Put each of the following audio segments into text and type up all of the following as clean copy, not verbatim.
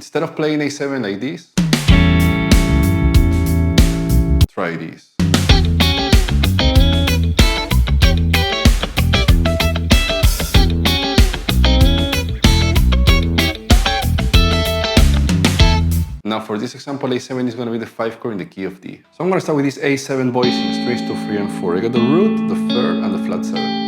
Instead of playing A7 like this, try this. Now for this example, A7 is going to be the 5th chord in the key of D. So I'm going to start with this A7 voicings, strings 2, 3, and 4. I got the root, the 3rd, and the flat 7.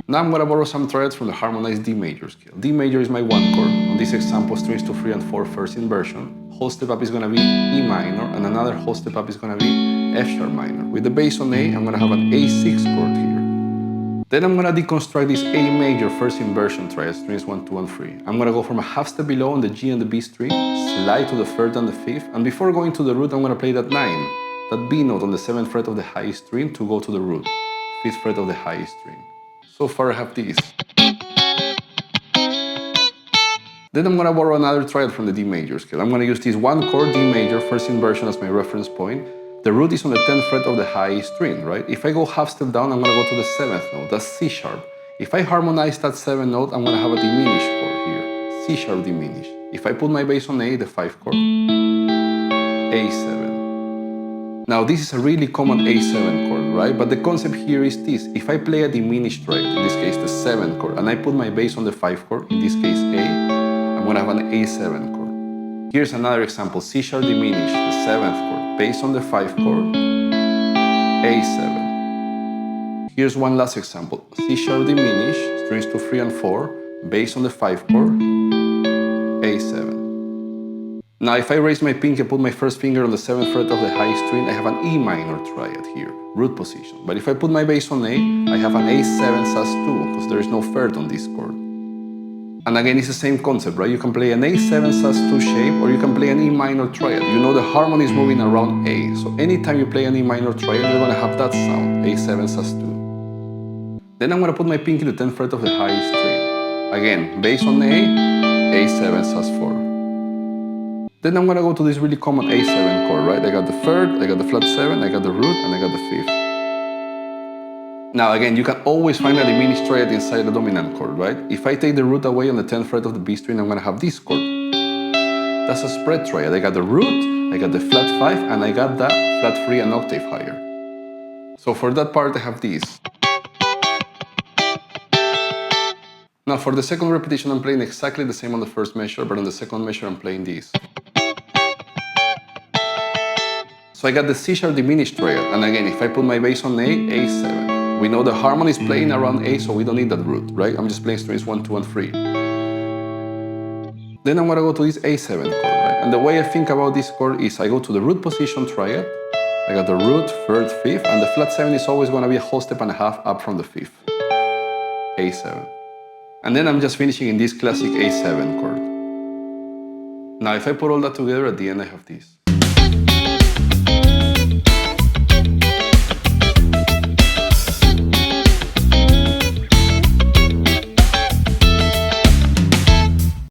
Now I'm going to borrow some triads from the harmonized D major scale. D major is my 1 chord. On this example, strings 2, 3, and 4 first inversion. Whole step up is going to be E minor, and another whole step up is going to be F sharp minor. With the bass on A, I'm going to have an A6 chord here. Then I'm going to deconstruct this A major first inversion triad, strings 1, 2, and 3. I'm going to go from a half step below on the G and the B string, slide to the 3rd and the 5th, and before going to the root, I'm going to play that 9, that B note on the 7th fret of the highest string to go to the root, 5th fret of the highest string. So far I have this. Then I'm going to borrow another triad from the D major scale. I'm going to use this 1 chord D major first inversion as my reference point. The root is on the 10th fret of the highest string, right? If I go half step down, I'm going to go to the 7th note, that's C sharp. If I harmonize that 7th note, I'm going to have a diminished chord here, C sharp diminished. If I put my bass on A, the 5th chord, A7. Now this is a really common A7 chord, right? But the concept here is this: if I play a diminished triad, in this case the 7th chord, and I put my bass on the 5th chord, in this case A, I'm going to have an A7 chord. Here's another example: C sharp diminished, the 7th chord, bass on the 5th chord, A7. Here's one last example: C sharp diminished, strings 2, 3, and 4, bass on the 5th chord, A7. Now if I raise my pinky and put my first finger on the 7th fret of the highest string, I have an E minor triad here, root position. But if I put my bass on A, I have an A7 sus2, because there is no 3rd on this chord. And again, it's the same concept, right? You can play an A7 sus2 shape, or you can play an E minor triad. You know the harmony is moving around A, so anytime you play an E minor triad, you're going to have that sound, A7 sus2. Then I'm going to put my pinky to the 10th fret of the highest string. Again, bass on A, A7 sus4. Then I'm going to go to this really common A7 chord, right? I got the 3rd, I got the flat 7, I got the root, and I got the 5th. Now again, you can always find a diminished triad inside the dominant chord, right? If I take the root away on the 10th fret of the B string, I'm going to have this chord. That's a spread triad. I got the root, I got the flat 5, and I got the flat 3 an octave higher. So for that part, I have this. Now for the second repetition, I'm playing exactly the same on the first measure, but on the second measure, I'm playing this. So I got the C sharp diminished triad, and again, if I put my bass on A, A7. We know the harmony is playing around A, so we don't need that root, right? I'm just playing strings 1, 2, and 3. Then I'm going to go to this A7 chord, right? And the way I think about this chord is I go to the root position triad, I got the root, 3rd, 5th, and the flat 7 is always going to be a whole step and a half up from the 5th. A7. And then I'm just finishing in this classic A7 chord. Now if I put all that together, at the end I have this.